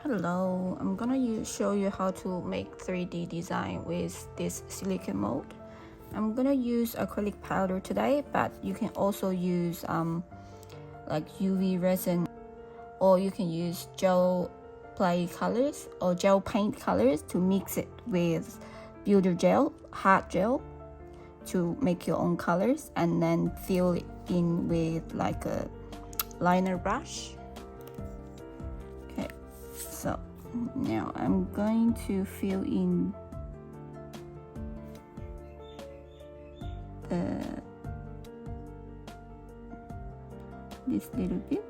Hello, I'm gonna show you how to make 3D design with this silicone mold. I'm gonna use acrylic powder today, but you can also use like UV resin, or you can use gel play colors or gel paint colors to mix it with builder gel, hard gel, to make your own colors, and then fill it in with like a liner brush. Okay, so now I'm going to fill in this little bit.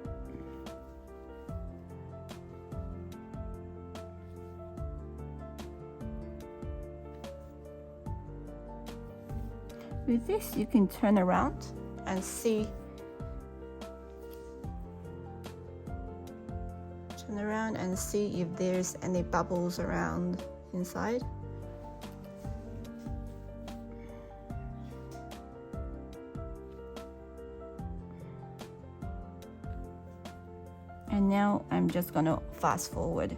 With this, you can turn around and see. Turn around and see if there's any bubbles around inside. And now I'm just gonna fast forward.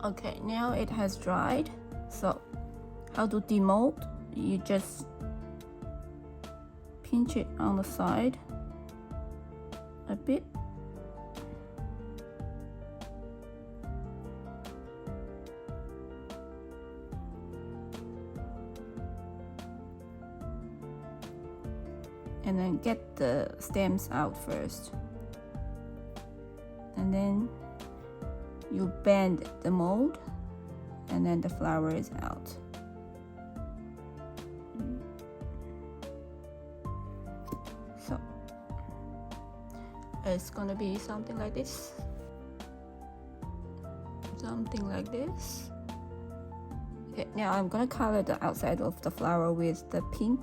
Okay, now it has dried. So how to demold? You just pinch it on the side a bit. And then get the stems out first. And then you bend the mold, and then the flower is out. So it's gonna be something like this. Something like this. Okay, now I'm gonna color the outside of the flower with the pink.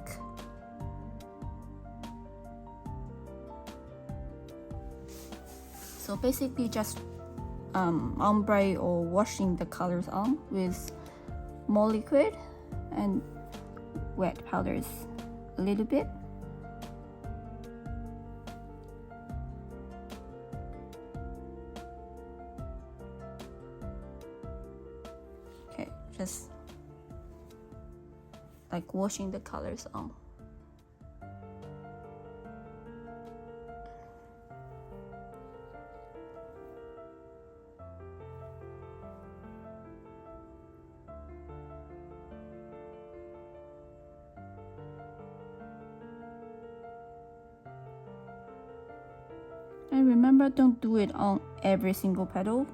So basically just ombre or washing the colors on with more liquid and wet powders a little bit. Okay, just like washing the colors on. And remember, don't do it on every single petal.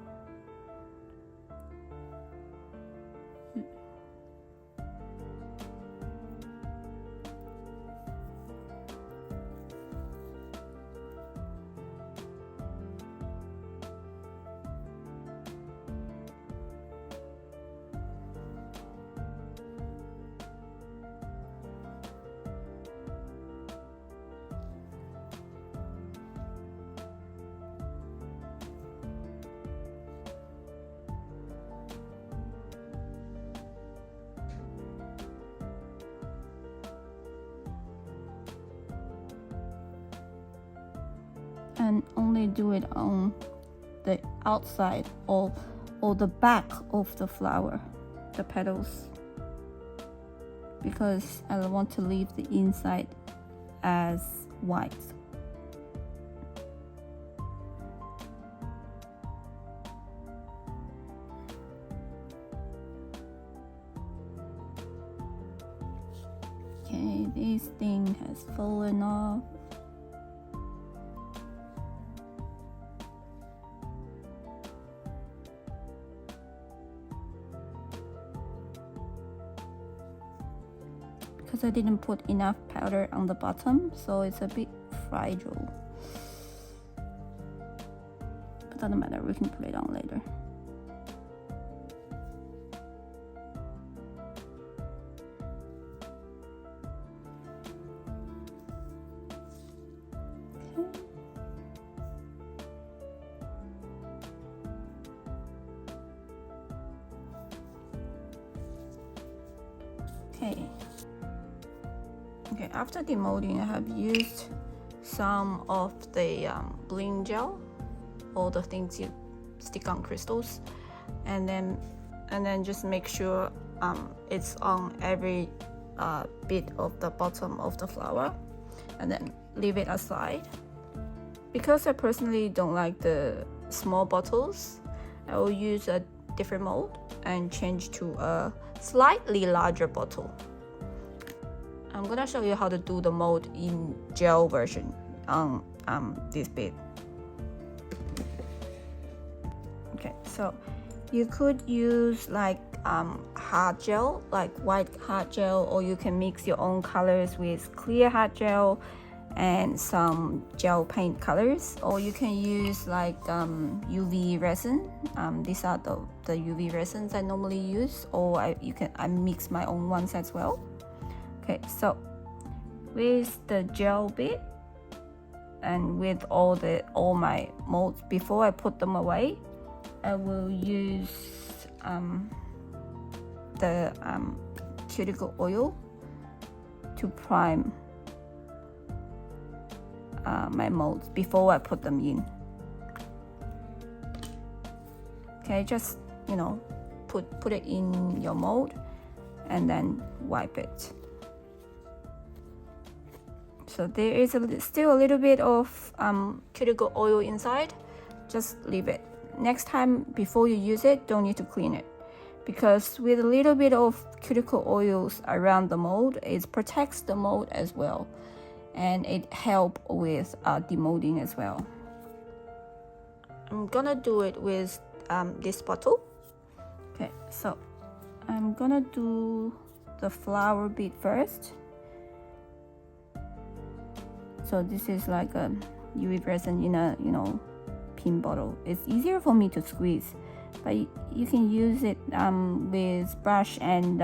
And only do it on the outside or the back of the flower, the petals. because I want to leave the inside as white. Okay, this thing has fallen off. Because I didn't put enough powder on the bottom, so it's a bit fragile. But doesn't matter, we can put it on later. Okay, after de-moulding, I have used some of the bling gel, all the things you stick on crystals, and then just make sure it's on every bit of the bottom of the flower, and then leave it aside. Because I personally don't like the small bottles, I will use a different mold and change to a slightly larger bottle. I'm gonna show you how to do the mold in gel version on this bit. Okay, so you could use like hard gel, like white hard gel, or you can mix your own colors with clear hard gel and some gel paint colors, or you can use like UV resin. These are the UV resins I normally use, or I mix my own ones as well. Okay, so with the gel bit and with all my molds, before I put them away, I will use the cuticle oil to prime my molds before I put them in. Okay, just put it in your mold and then wipe it. So there is still a little bit of cuticle oil inside. Just leave it. Next time, before you use it, don't need to clean it, because with a little bit of cuticle oils around the mold, it protects the mold as well, and it helps with de-moulding as well. I'm gonna do it with this bottle. Okay, so I'm gonna do the flower bit first. So this is like a UV resin in a pin bottle. It's easier for me to squeeze, but you can use it with brush and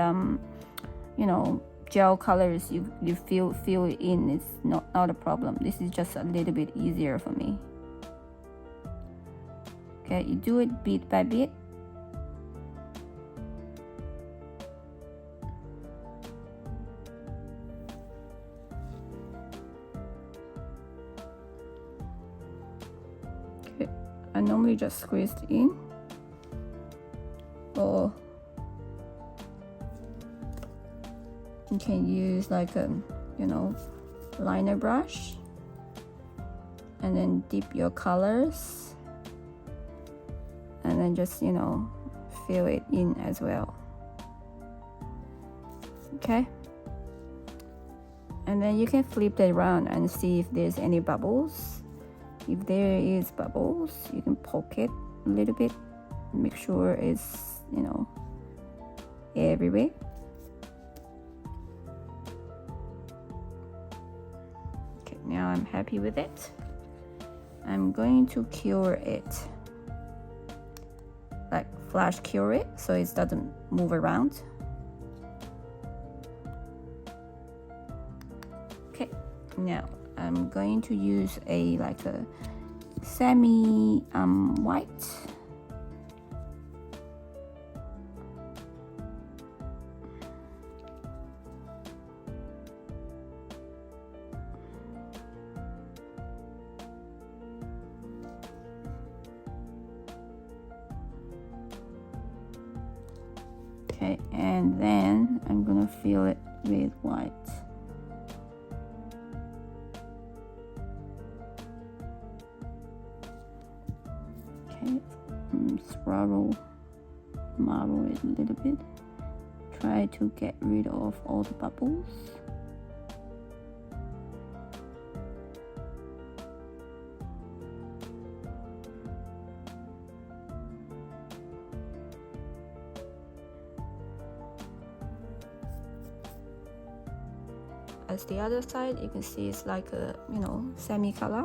gel colors. You fill it in. It's not a problem. This is just a little bit easier for me. Okay, you do it bit by bit. I normally just squeeze it in, or you can use like a liner brush and then dip your colors and then just fill it in as well. Okay, and then you can flip it around and see if there's any bubbles. If there is bubbles, you can poke it a little bit, make sure it's everywhere. Okay, now I'm happy with it. I'm going to cure it, like flash cure it, so it doesn't move around. Okay, now I'm going to use a semi white. Okay, and and then I'm gonna fill it with white. Okay, marble it a little bit. Try to get rid of all the bubbles. As the other side, you can see it's like a, semi-color.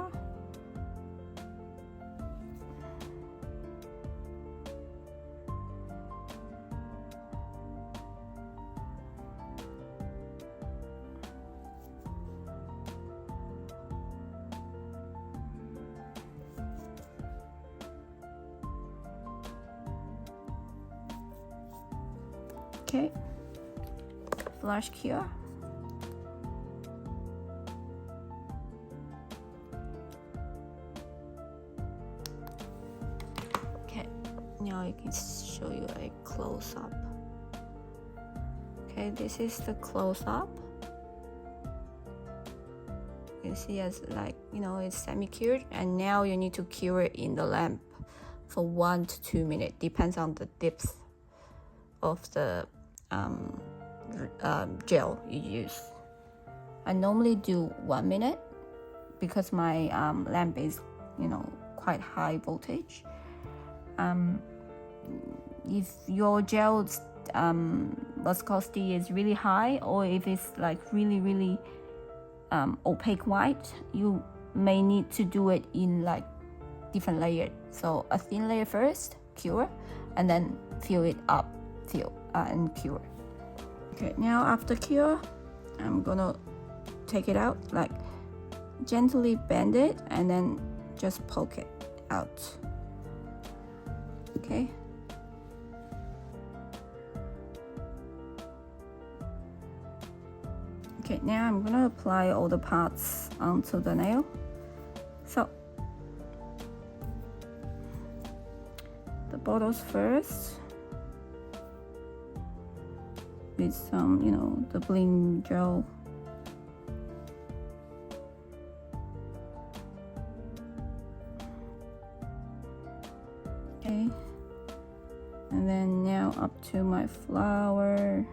Okay, flash cure. Okay, now I can show you a close-up. Okay, this is the close-up. You see as it's semi-cured, and now you need to cure it in the lamp for 1 to 2 minutes, depends on the depth of the gel you use. I normally do 1 minute because my lamp is quite high voltage. If your gel's viscosity is really high, or if it's like really opaque white, you may need to do it in like different layers. So a thin layer first, cure, and then fill it up, and cure. Okay, now after cure, I'm gonna take it out, like gently bend it and then just poke it out. Okay. Okay, now I'm gonna apply all the parts onto the nail. So the bottles first, with some, the bling gel. Okay, and then now up to my flower.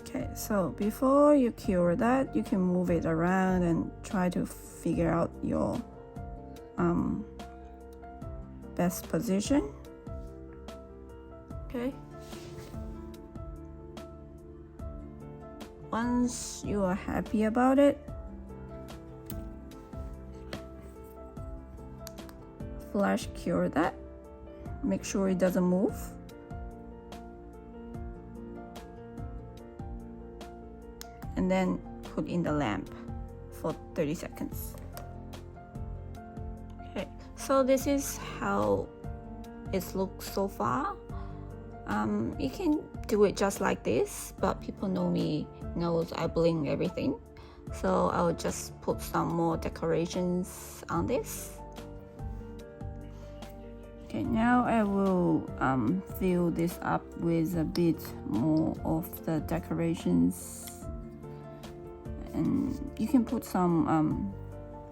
Okay, so before you cure that, you can move it around and try to figure out your best position. Okay. Once you are happy about it, flash cure that. Make sure it doesn't move. And then put in the lamp for 30 seconds. Okay, so this is how it looks so far. You can do it just like this, but people knows I bling everything, so I'll just put some more decorations on this. Okay, now I will fill this up with a bit more of the decorations. And you can put some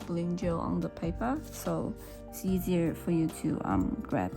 bling gel on the paper, so it's easier for you to grab.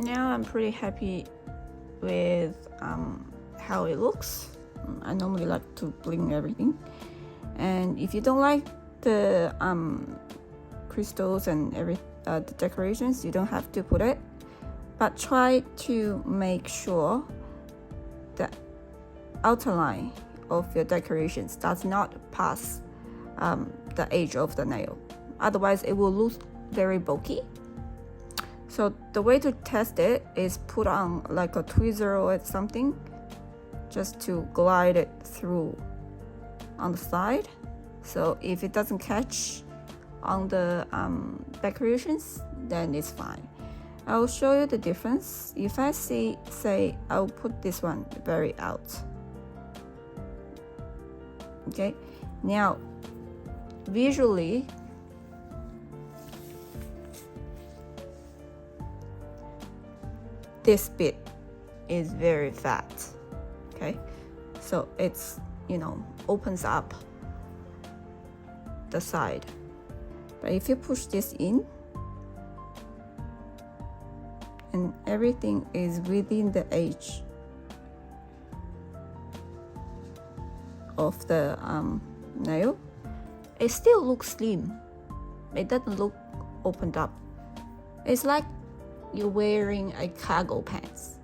now I'm pretty happy with how it looks. I normally like to bling everything, and if you don't like the crystals and the decorations, you don't have to put it, but try to make sure the outer line of your decorations does not pass the edge of the nail, otherwise it will look very bulky. So the way to test it is put on like a tweezer or something, just to glide it through on the side. So if it doesn't catch on the decorations, then it's fine. I'll show you the difference. If I say I'll put this one very out. Okay, now visually this bit is very fat. Okay, so it's, opens up the side, but if you push this in and everything is within the edge of the nail, it still looks slim. It doesn't look opened up. It's like you're wearing a cargo pants,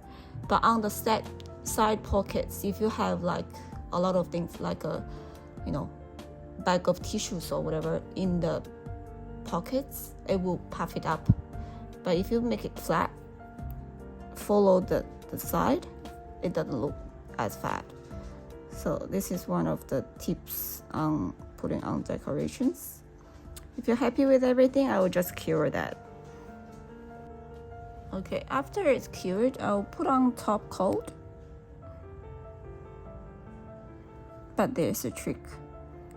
but on the side pockets, if you have like a lot of things like a bag of tissues or whatever in the pockets, it will puff it up. But if you make it flat, follow the side, it doesn't look as fat. So this is one of the tips on putting on decorations. If you're happy with everything, I will just cure that. Okay, after it's cured, I'll put on top coat. But there's a trick.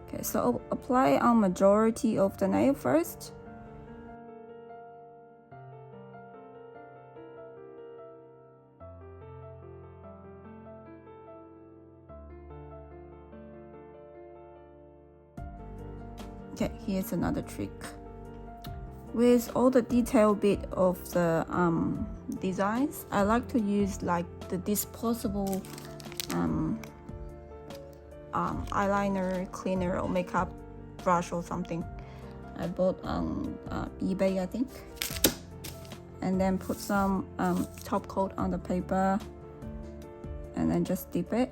Okay, so I'll apply on majority of the nail first. Okay, here's another trick. With all the detail bit of the designs, I like to use like the disposable eyeliner cleaner or makeup brush or something. I bought on eBay, I think. And then put some top coat on the paper, and then just dip it,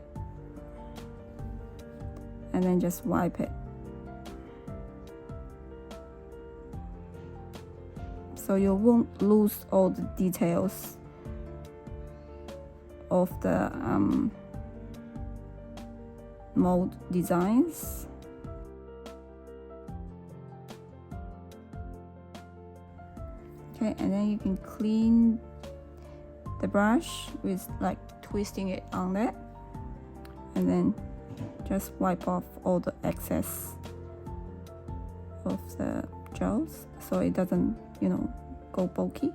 and then just wipe it. So you won't lose all the details of the mold designs. Okay, and then you can clean the brush with like twisting it on there, and then just wipe off all the excess of the gels so it doesn't go bulky.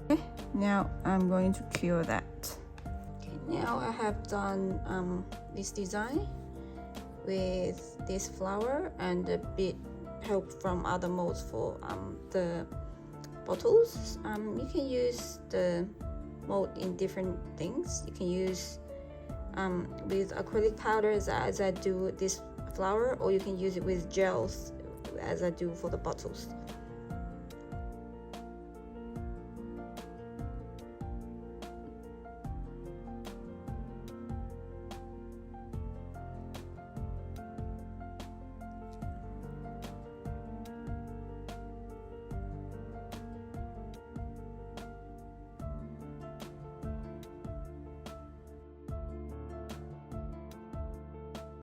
Okay, now I'm going to cure that. Okay, now I have done this design with this flower and a bit help from other molds for the bottles. You can use the mold in different things. You can use with acrylic powders as I do this flower, or you can use it with gels as I do for the bottles.